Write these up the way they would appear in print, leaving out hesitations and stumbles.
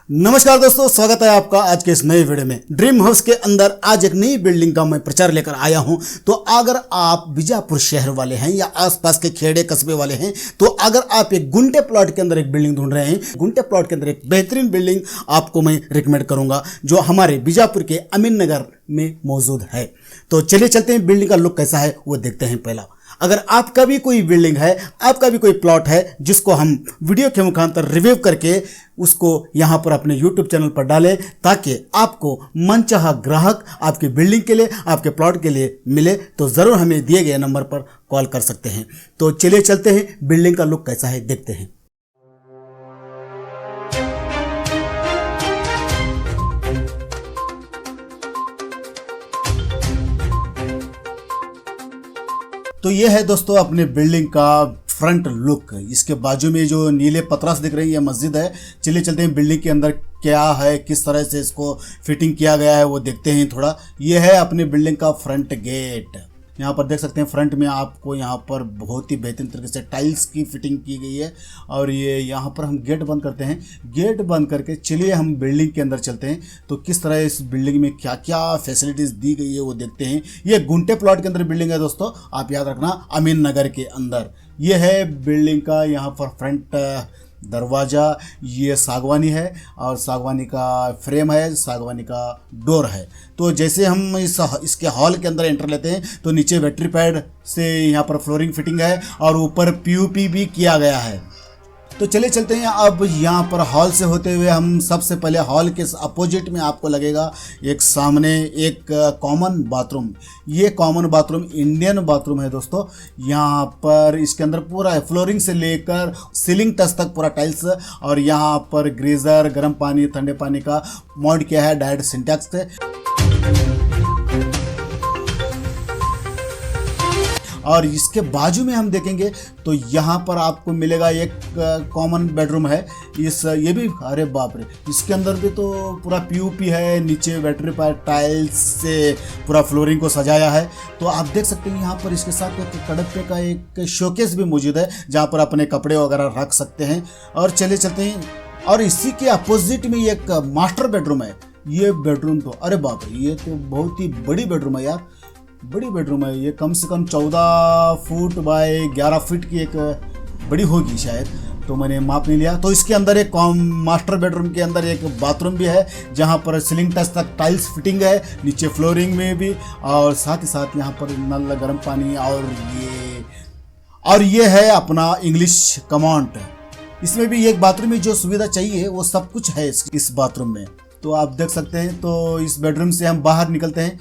नमस्कार दोस्तों, स्वागत है आपका आज के इस नए वीडियो में। ड्रीम हाउस के अंदर आज एक नई बिल्डिंग का मैं प्रचार लेकर आया हूं। तो अगर आप बीजापुर शहर वाले हैं या आसपास के खेड़े कस्बे वाले हैं, तो अगर आप एक गुंटे प्लॉट के अंदर एक बिल्डिंग ढूंढ रहे हैं, गुंटे प्लॉट के अंदर एक बेहतरीन बिल्डिंग आपको मैं रिकमेंड करूंगा जो हमारे बीजापुर के अमीन नगर में मौजूद है। तो चलिए चलते हैं, बिल्डिंग का लुक कैसा है वो देखते हैं। पहला, अगर आपका भी कोई बिल्डिंग है, आपका भी कोई प्लॉट है जिसको हम वीडियो के मुखांतर रिव्यू करके उसको यहाँ पर अपने YouTube चैनल पर डालें, ताकि आपको मनचाहा ग्राहक आपकी बिल्डिंग के लिए, आपके प्लॉट के लिए मिले, तो ज़रूर हमें दिए गए नंबर पर कॉल कर सकते हैं। तो चलिए चलते हैं, बिल्डिंग का लुक कैसा है देखते हैं। तो ये है दोस्तों अपने बिल्डिंग का फ्रंट लुक। इसके बाजू में जो नीले पतरास दिख रही है मस्जिद है। चलिए चलते हैं, बिल्डिंग के अंदर क्या है, किस तरह से इसको फिटिंग किया गया है वो देखते हैं थोड़ा। ये है अपने बिल्डिंग का फ्रंट गेट। यहाँ पर देख सकते हैं, फ्रंट में आपको यहाँ पर बहुत ही बेहतरीन तरीके से टाइल्स की फिटिंग की गई है। और ये यहाँ पर हम गेट बंद करते हैं। गेट बंद करके चलिए हम बिल्डिंग के अंदर चलते हैं, तो किस तरह इस बिल्डिंग में क्या क्या फैसिलिटीज़ दी गई है वो देखते हैं। ये गुंटे प्लॉट के अंदर बिल्डिंग है दोस्तों, आप याद रखना, अमीन नगर के अंदर। ये है बिल्डिंग का यहाँ पर फ्रंट दरवाज़ा। ये सागवानी है और सागवानी का फ्रेम है, सागवानी का डोर है। तो जैसे हम इसके हॉल के अंदर एंटर लेते हैं, तो नीचे बैटरी पैड से यहाँ पर फ्लोरिंग फिटिंग है और ऊपर पीओपी भी किया गया है। तो चले चलते हैं अब यहाँ पर हॉल से होते हुए। हम सबसे पहले हॉल के अपोजिट में आपको लगेगा एक सामने एक कॉमन बाथरूम। ये कॉमन बाथरूम इंडियन बाथरूम है दोस्तों। यहाँ पर इसके अंदर पूरा फ्लोरिंग से लेकर सीलिंग टच तक पूरा टाइल्स, और यहाँ पर ग्रीजर, गर्म पानी, ठंडे पानी का मॉड किया है डायरेक्ट सिंटैक्स से। और इसके बाजू में हम देखेंगे तो यहाँ पर आपको मिलेगा एक कॉमन बेडरूम है। ये भी, अरे बाप रे, इसके अंदर भी तो पूरा पीओपी है, नीचे बैटरी पर टाइल्स से पूरा फ्लोरिंग को सजाया है। तो आप देख सकते हैं यहाँ पर इसके साथ एक कड़प्पे का एक शोकेस भी मौजूद है, जहाँ पर अपने कपड़े वगैरह रख सकते हैं। और चले चलते हैं, और इसी के अपोजिट में एक मास्टर बेडरूम है। ये बेडरूम तो, अरे बाप रे, ये तो बहुत ही बड़ी बेडरूम है यार, बड़ी बेडरूम है। ये कम से कम 14 फुट बाय 11 फीट की एक बड़ी होगी शायद, तो मैंने माप नहीं लिया। तो इसके अंदर एक मास्टर बेडरूम के अंदर एक बाथरूम भी है, जहाँ पर सीलिंग टच तक टाइल्स फिटिंग है, नीचे फ्लोरिंग में भी, और साथ ही साथ यहाँ पर नल, गर्म पानी, और ये है अपना इंग्लिश कमांड। इसमें भी एक बाथरूम में जो सुविधा चाहिए वो सब कुछ है इस बाथरूम में। तो आप देख सकते हैं। तो इस बेडरूम से हम बाहर निकलते हैं।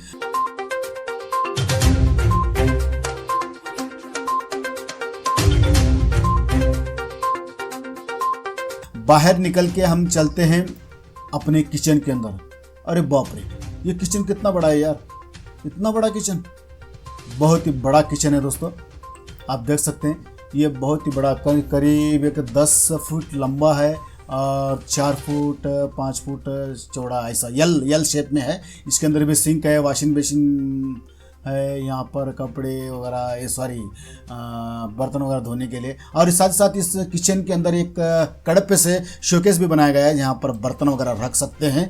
बाहर निकल के हम चलते हैं अपने किचन के अंदर। अरे बाप रे, ये किचन कितना बड़ा है यार, इतना बड़ा किचन, बहुत ही बड़ा किचन है दोस्तों। आप देख सकते हैं, ये बहुत ही बड़ा, करीब एक 10 फुट लंबा है और 4 फुट 5 फुट चौड़ा, ऐसा यल शेप में है। इसके अंदर भी सिंक है, वॉशिंग बेसिन है, यहाँ पर कपड़े वगैरह, बर्तन वगैरह धोने के लिए। और साथ साथ इस किचन के अंदर एक कड़प्पे से शोकेस भी बनाया गया है, जहाँ पर बर्तन वगैरह रख सकते हैं।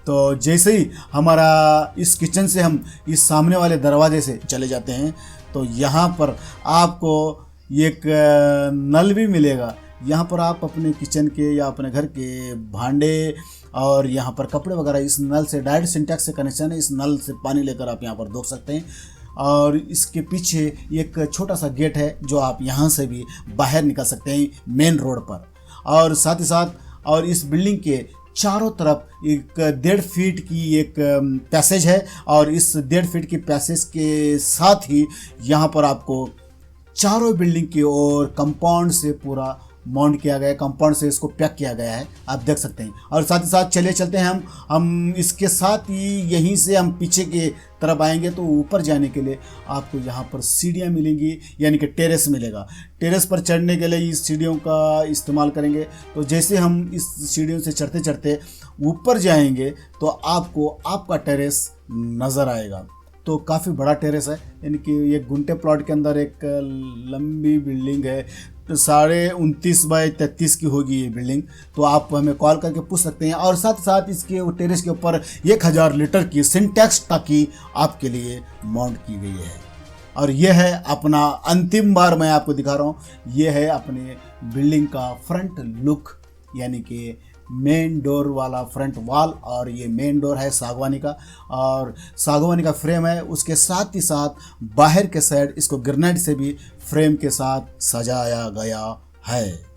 तो जैसे ही हमारा इस किचन से हम इस सामने वाले दरवाजे से चले जाते हैं, तो यहाँ पर आपको एक नल भी मिलेगा। यहाँ पर आप अपने किचन के या अपने घर के भांडे और यहाँ पर कपड़े वगैरह इस नल से, डायरेक्ट सिंटैक्स से कनेक्शन है, इस नल से पानी लेकर आप यहाँ पर धो सकते हैं। और इसके पीछे एक छोटा सा गेट है, जो आप यहाँ से भी बाहर निकल सकते हैं मेन रोड पर। और साथ ही साथ, और इस बिल्डिंग के चारों तरफ एक 1.5 फीट की एक पैसेज है, और इस 1.5 फीट की पैसेज के साथ ही यहाँ पर आपको चारों बिल्डिंग की ओर कंपाउंड से पूरा माउंट किया गया है, कंपाउंड से इसको पैक किया गया है, आप देख सकते हैं। और साथ ही साथ चले चलते हैं हम इसके साथ ही यहीं से हम पीछे के तरफ आएंगे, तो ऊपर जाने के लिए आपको यहाँ पर सीढ़ियाँ मिलेंगी, यानी कि टेरेस मिलेगा। टेरेस पर चढ़ने के लिए इस सीढ़ियों का इस्तेमाल करेंगे। तो जैसे हम इस सीढ़ियों से चढ़ते चढ़ते ऊपर जाएंगे, तो आपको आपका टेरेस नज़र आएगा। तो काफ़ी बड़ा टेरेस है, यानी कि ये गुंटे प्लॉट के अंदर एक लंबी बिल्डिंग है। 29.33 की होगी ये बिल्डिंग। तो आप हमें कॉल करके पूछ सकते हैं। और साथ साथ इसके टेरेस के ऊपर 1000 लीटर की सिंटेक्स टाकी आपके लिए माउंट की गई है। और ये है अपना, अंतिम बार मैं आपको दिखा रहा हूँ, ये है अपने बिल्डिंग का फ्रंट लुक, यानी कि मेन डोर वाला फ्रंट वॉल। और ये मेन डोर है सागवानी का, और सागवानी का फ्रेम है। उसके साथ ही साथ बाहर के साइड इसको ग्रेनाइट से भी फ्रेम के साथ सजाया गया है।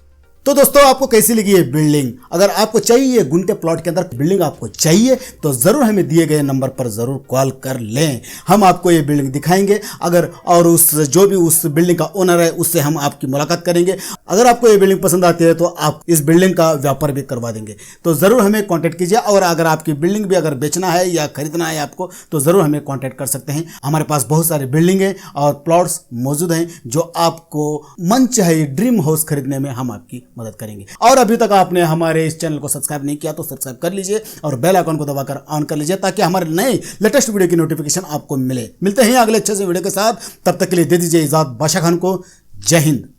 तो दोस्तों, आपको कैसी लगी ये बिल्डिंग? अगर आपको चाहिए गुंटे प्लॉट के अंदर बिल्डिंग आपको चाहिए तो जरूर हमें दिए गए नंबर पर जरूर कॉल कर लें। हम आपको ये बिल्डिंग दिखाएंगे। अगर और उस जो भी उस बिल्डिंग का ओनर है उससे हम आपकी मुलाकात करेंगे। अगर आपको ये बिल्डिंग पसंद आती है तो आप इस बिल्डिंग का व्यापार भी करवा देंगे। तो जरूर हमें कॉन्टैक्ट कीजिए। और अगर आपकी बिल्डिंग भी अगर बेचना है या खरीदना है आपको, तो जरूर हमें कॉन्टैक्ट कर सकते हैं। हमारे पास बहुत सारी बिल्डिंगें और प्लॉट्स मौजूद हैं जो आपको मन चाहे ड्रीम हाउस खरीदने में हम आपकी मदद करेंगे। और अभी तक आपने हमारे इस चैनल को सब्सक्राइब नहीं किया तो सब्सक्राइब कर लीजिए और बेल आइकन को दबाकर ऑन कर लीजिए, ताकि हमारे नए लेटेस्ट वीडियो की नोटिफिकेशन आपको मिले। मिलते हैं अगले अच्छे से वीडियो के साथ। तब तक के लिए दे दीजिए इजाजत बादशाह खान को। जय हिंद।